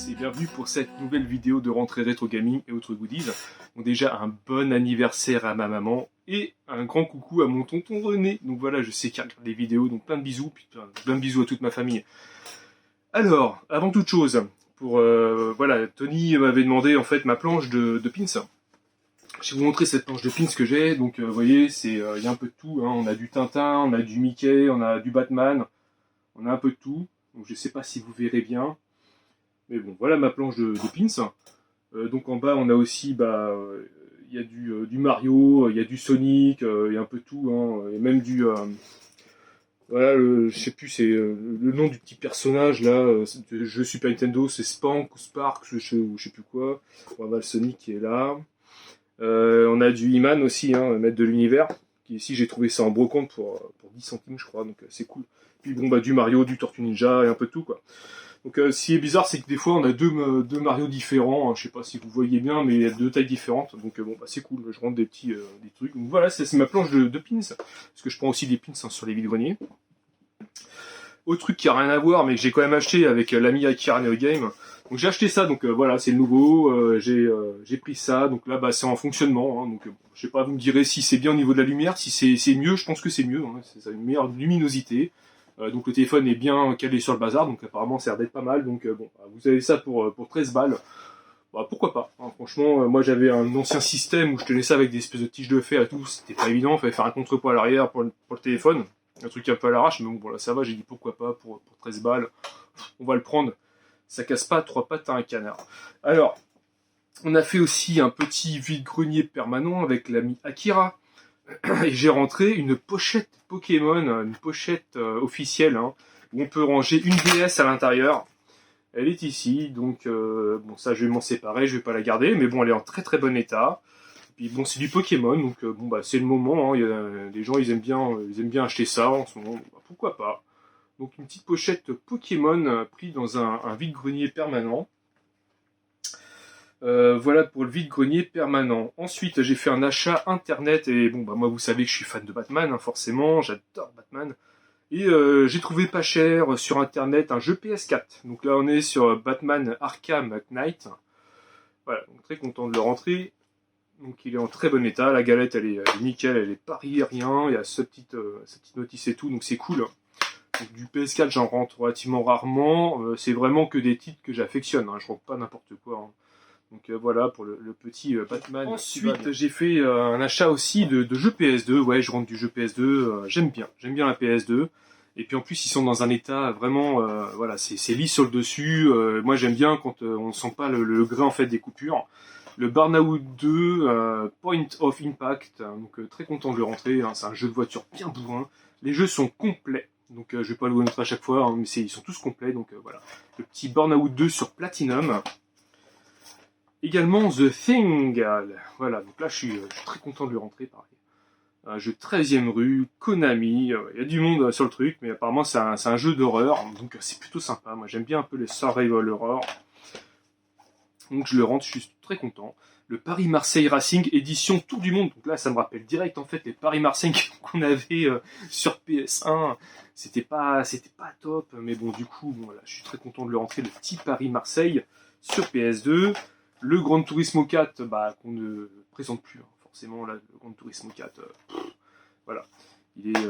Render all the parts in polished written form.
et bienvenue pour cette nouvelle vidéo de rentrée rétro gaming et autres goodies. Donc déjà un bon anniversaire à ma maman et un grand coucou à mon tonton René. Donc voilà, je sais qu'il regarde les vidéos, donc plein de bisous, puis plein de bisous à toute ma famille. Alors, avant toute chose, voilà, Tony m'avait demandé en fait ma planche de pins. Je vais vous montrer cette planche de pins que j'ai. Donc vous voyez, il y a un peu de tout, hein. On a du Tintin, on a du Mickey, on a du Batman, on a un peu de tout. Donc je sais pas si vous verrez bien. Mais bon, voilà ma planche de pins. Donc en bas, on a aussi, il y a du Mario, il y a du Sonic, il y a un peu de tout, hein. Il y a même du... voilà, je sais plus, c'est le nom du petit personnage, là, de jeu Super Nintendo, c'est Spank ou Spark, je sais plus quoi. On va le Sonic qui est là. On a du He-Man aussi, hein, maître de l'univers. Qui ici, j'ai trouvé ça en brocante pour 10 centimes, je crois, donc c'est cool. Puis bon, du Mario, du Tortue Ninja et un peu de tout, quoi. Donc ce qui est bizarre, c'est que des fois on a deux Mario différents, hein. Je sais pas si vous voyez bien, mais il y a deux tailles différentes, donc c'est cool, je rentre des trucs. Donc voilà, c'est ma planche de pins, parce que je prends aussi des pins, hein, sur les vides-greniers. Autre truc qui a rien à voir, mais que j'ai quand même acheté avec l'ami Akira Neo Game. Donc j'ai acheté ça, donc voilà, c'est le nouveau, j'ai pris ça, donc là c'est en fonctionnement, hein, donc je sais pas, vous me direz si c'est bien au niveau de la lumière, si c'est mieux, je pense que c'est mieux, hein, c'est une meilleure luminosité. Donc le téléphone est bien calé sur le bazar, donc apparemment ça a l'air d'être pas mal. Donc vous avez ça pour 13 balles. Bah, pourquoi pas, hein. Franchement, moi j'avais un ancien système où je tenais ça avec des espèces de tiges de fer et tout, c'était pas évident, il fallait faire un contrepoids à l'arrière pour le téléphone, un truc un peu à l'arrache, mais bon là ça va, j'ai dit pourquoi pas pour 13 balles, on va le prendre, ça casse pas trois pattes à un canard. Alors, on a fait aussi un petit vide-grenier permanent avec l'ami Akira. Et j'ai rentré une pochette Pokémon, une pochette officielle, hein, où on peut ranger une DS à l'intérieur. Elle est ici, donc bon, ça je vais m'en séparer, je vais pas la garder, mais bon, elle est en très très bon état. Et puis bon, c'est du Pokémon, donc c'est le moment, hein, les gens ils aiment bien acheter ça en ce moment, pourquoi pas. Donc une petite pochette Pokémon prise dans un vide-grenier permanent. Voilà pour le vide-grenier permanent. Ensuite, j'ai fait un achat internet et moi vous savez que je suis fan de Batman, hein, forcément, j'adore Batman. Et j'ai trouvé pas cher sur internet un jeu PS4. Donc là on est sur Batman Arkham Knight. Voilà, donc très content de le rentrer. Donc il est en très bon état, la galette elle est nickel, elle est pas rien, il y a cette petite notice et tout, donc c'est cool. Donc, du PS4 j'en rentre relativement rarement, c'est vraiment que des titres que j'affectionne, hein, je rentre pas n'importe quoi, hein. Donc voilà pour le petit Batman. Ensuite j'ai fait un achat aussi de jeux PS2, ouais je rentre du jeu PS2, j'aime bien la PS2. Et puis en plus ils sont dans un état vraiment, voilà, c'est lisse sur le dessus, moi j'aime bien quand on sent pas le grain en fait des coupures. Le Burnout 2, Point of Impact, hein, donc très content de le rentrer, hein, c'est un jeu de voiture bien bourrin. Les jeux sont complets, donc je vais pas le vous montrer à chaque fois, hein, mais ils sont tous complets, donc voilà. Le petit Burnout 2 sur Platinum. Également The Thing, voilà, donc là je suis très content de le rentrer, pareil. Un jeu 13e rue, Konami, il y a du monde sur le truc, mais apparemment c'est un jeu d'horreur, donc c'est plutôt sympa, moi j'aime bien un peu les survival horror. Donc je le rentre, je suis très content. Le Paris-Marseille Racing édition Tour du Monde, donc là ça me rappelle direct en fait les Paris-Marseille qu'on avait sur PS1, c'était pas top, mais bon du coup, voilà, je suis très content de le rentrer, le petit Paris-Marseille sur PS2. Le Gran Turismo 4, qu'on ne présente plus, hein, forcément, là, le Gran Turismo 4, voilà, il est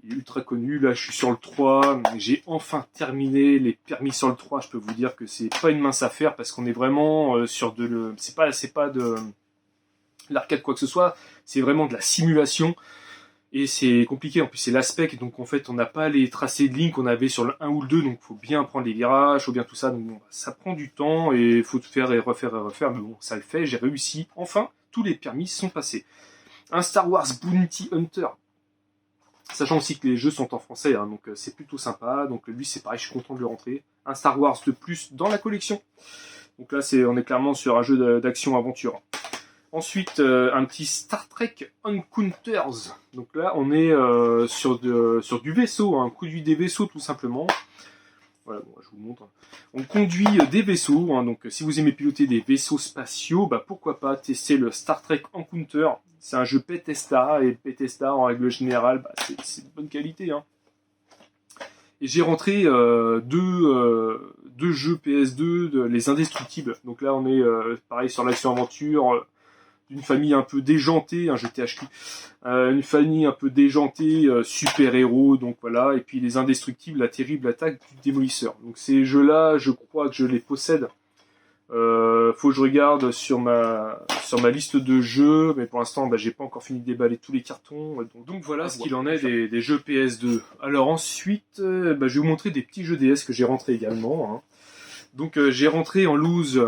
ultra connu. Là, je suis sur le 3, j'ai enfin terminé les permis sur le 3, je peux vous dire que c'est pas une mince affaire, parce qu'on est vraiment sur c'est pas de l'arcade quoi que ce soit, c'est vraiment de la simulation. Et c'est compliqué, en plus c'est l'aspect, donc en fait on n'a pas les tracés de ligne qu'on avait sur le 1 ou le 2, donc il faut bien prendre les virages, faut bien tout ça, donc ça prend du temps, et il faut tout faire et refaire, mais bon, ça le fait, j'ai réussi, enfin, tous les permis sont passés. Un Star Wars Bounty Hunter, sachant aussi que les jeux sont en français, hein, donc c'est plutôt sympa, donc lui c'est pareil, je suis content de le rentrer. Un Star Wars de plus dans la collection, donc là on est clairement sur un jeu d'action-aventure. Ensuite, un petit Star Trek Encounters. Donc là, on est sur du vaisseau, hein, conduit des vaisseaux tout simplement. Voilà, je vous montre. On conduit des vaisseaux, hein, donc si vous aimez piloter des vaisseaux spatiaux, pourquoi pas tester le Star Trek Encounter. C'est un jeu Bethesda, et Bethesda en règle générale, c'est de bonne qualité, hein. Et j'ai rentré deux jeux PS2, les Indestructibles. Donc là, on est pareil sur l'action-aventure d'une famille un peu déjantée, un jeu THQ, une famille un peu déjantée, super-héros, donc voilà. Et puis les Indestructibles, la terrible attaque du démolisseur. Donc ces jeux-là, je crois que je les possède. Faut que je regarde sur ma liste de jeux, mais pour l'instant, j'ai pas encore fini de déballer tous les cartons. Donc voilà ce qu'il en est des jeux PS2. Alors ensuite, je vais vous montrer des petits jeux DS que j'ai rentrés également. Hein. Donc j'ai rentré en loose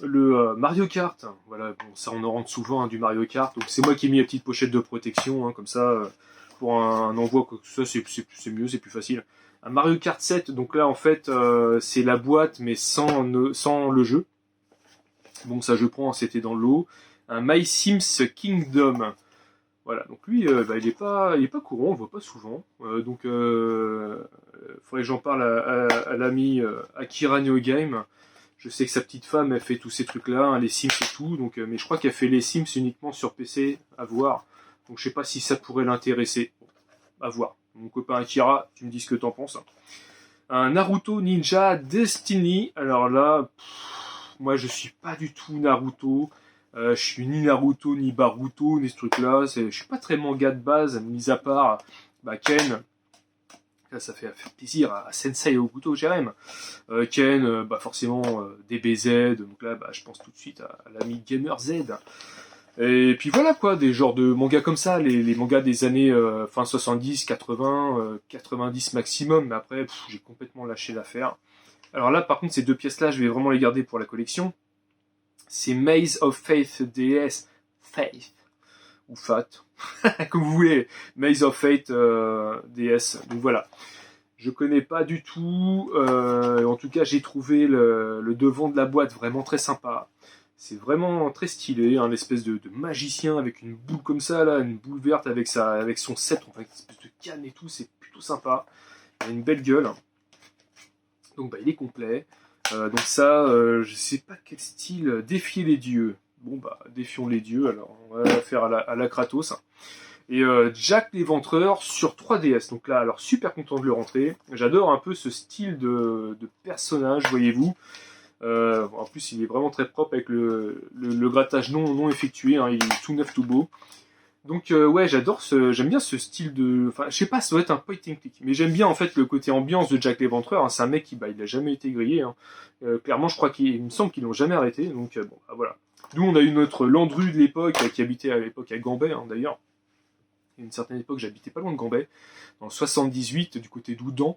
le Mario Kart. Voilà, bon, ça on en rentre souvent du Mario Kart. Donc c'est moi qui ai mis la petite pochette de protection, comme ça pour un envoi quoi que ce soit, c'est mieux, c'est plus facile. Un Mario Kart 7, donc là en fait c'est la boîte mais sans le jeu. Donc ça je prends, c'était dans l'eau. Un My Sims Kingdom. Voilà, donc lui, il est pas courant, on le voit pas souvent. Donc faudrait que j'en parle à l'ami Akira Neo Game. Je sais que sa petite femme, elle fait tous ces trucs-là, hein, les Sims et tout. Donc, mais je crois qu'elle fait les Sims uniquement sur PC, à voir. Donc je sais pas si ça pourrait l'intéresser. Bon, à voir. Mon copain Akira, tu me dis ce que t'en penses. Hein. Un Naruto Ninja Destiny. Alors là, moi je suis pas du tout Naruto. Je suis ni Naruto, ni Baruto, ni ce truc-là. Je suis pas très manga de base, mis à part Ken. Ça fait plaisir à Sensei Okuto Jerem. Ken, forcément DBZ. Donc là, je pense tout de suite à l'ami Gamer Z. Et puis voilà quoi, des genres de mangas comme ça, les mangas des années fin 70, 80, 90 maximum. Mais après, j'ai complètement lâché l'affaire. Alors là, par contre, ces deux pièces-là, je vais vraiment les garder pour la collection. C'est Maze of Faith DS, Faith, ou Fat, comme vous voulez, Maze of Faith DS, donc voilà. Je connais pas du tout, en tout cas j'ai trouvé le devant de la boîte vraiment très sympa. C'est vraiment très stylé, un espèce de magicien avec une boule comme ça, là, une boule verte avec son sceptre, enfin, une espèce de canne et tout, c'est plutôt sympa. Il a une belle gueule. Donc il est complet. Donc ça, je sais pas quel style, défier les dieux. Bon défions les dieux, alors on va faire à la Kratos. Et Jack l'Éventreur sur 3DS. Donc là, alors super content de le rentrer. J'adore un peu ce style de personnage, voyez-vous. En plus, il est vraiment très propre avec le grattage non effectué. Hein, il est tout neuf, tout beau. Donc ouais, j'aime bien ce style de, enfin je sais pas, ça doit être un point and click, mais j'aime bien en fait le côté ambiance de Jack l'Éventreur. Hein. C'est un mec qui il a jamais été grillé. Hein. Clairement, je crois qu'il me semble qu'ils l'ont jamais arrêté. Donc bon, voilà. Nous on a eu notre Landru de l'époque qui habitait à l'époque à Gambais d'ailleurs. À une certaine époque, j'habitais pas loin de Gambais, dans 78 du côté d'Oudan.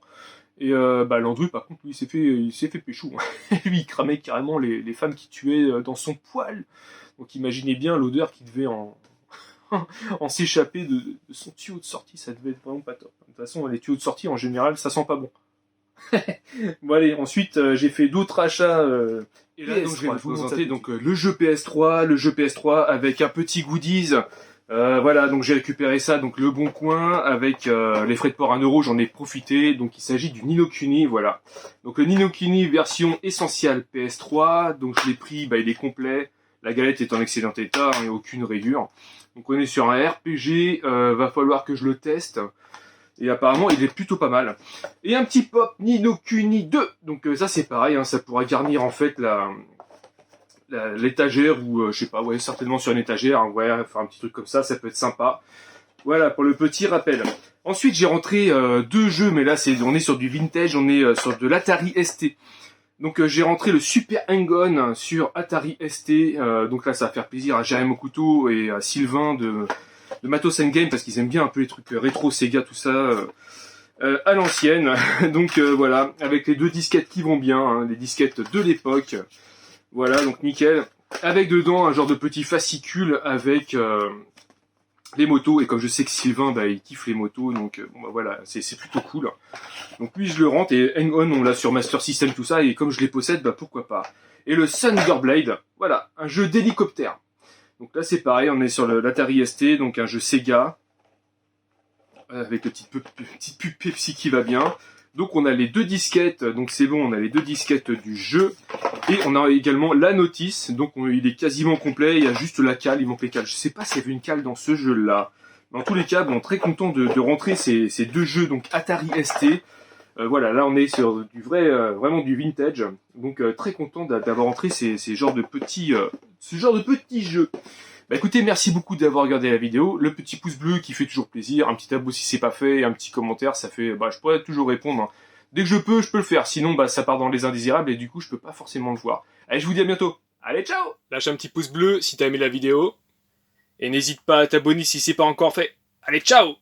Et Landru par contre lui il s'est fait péchou. Hein. Lui il cramait carrément les femmes qui tuaient dans son poil. Donc imaginez bien l'odeur qu'il devait en s'échapper de son tuyau de sortie, ça devait être vraiment pas top. De toute façon, les tuyaux de sortie, en général, ça sent pas bon. Bon allez, ensuite, j'ai fait d'autres achats. Et là, donc, je vais vous présenter le jeu PS3 avec un petit goodies. Voilà, donc j'ai récupéré ça, donc le Bon Coin, avec les frais de port 1€, j'en ai profité. Donc il s'agit du Ni no Kuni, voilà. Donc le Ni no Kuni version essentielle PS3, donc je l'ai pris, il est complet. La galette est en excellent état, il n'y a aucune rayure. Donc on est sur un RPG, va falloir que je le teste. Et apparemment il est plutôt pas mal. Et un petit pop Ni no Kuni 2. Donc ça c'est pareil, hein, ça pourra garnir en fait l'étagère ou je sais pas, ouais, certainement sur une étagère, hein, ouais, faire un petit truc comme ça peut être sympa. Voilà pour le petit rappel. Ensuite j'ai rentré deux jeux, mais là on est sur du vintage, on est sur de l'Atari ST. Donc j'ai rentré le Super Hang-On sur Atari ST, donc là ça va faire plaisir à Jeremy Okuto et à Sylvain de Matos Game parce qu'ils aiment bien un peu les trucs rétro Sega tout ça à l'ancienne. Donc voilà, avec les deux disquettes qui vont bien, hein, les disquettes de l'époque. Voilà, donc nickel. Avec dedans un genre de petit fascicule avec les motos, et comme je sais que Sylvain il kiffe les motos, donc voilà, c'est plutôt cool. Donc lui je le rentre, et Hang-On on l'a sur Master System tout ça, et comme je les possède, pourquoi pas. Et le Thunderblade, voilà, un jeu d'hélicoptère. Donc là c'est pareil, on est sur l'Atari ST, donc un jeu Sega, avec le petite pub Pepsi qui va bien. Donc on a les deux disquettes, donc c'est bon, on a les deux disquettes du jeu. Et on a également la notice, donc il est quasiment complet, il y a juste la cale, il manque les cales. Je sais pas s'il y avait une cale dans ce jeu-là. Dans tous les cas, très content de rentrer ces deux jeux, donc Atari ST. Voilà, là on est sur du vrai, vraiment du vintage. Donc très content d'avoir entré ces genres de petits, ce genre de petits jeux. Bah écoutez, merci beaucoup d'avoir regardé la vidéo. Le petit pouce bleu qui fait toujours plaisir, un petit abonnement si c'est pas fait, et un petit commentaire, ça fait, bah je pourrais toujours répondre, hein. Dès que je peux le faire. Sinon, bah ça part dans les indésirables et du coup je peux pas forcément le voir. Allez, je vous dis à bientôt. Allez, ciao! Lâche un petit pouce bleu si t'as aimé la vidéo. Et n'hésite pas à t'abonner si c'est pas encore fait. Allez, ciao!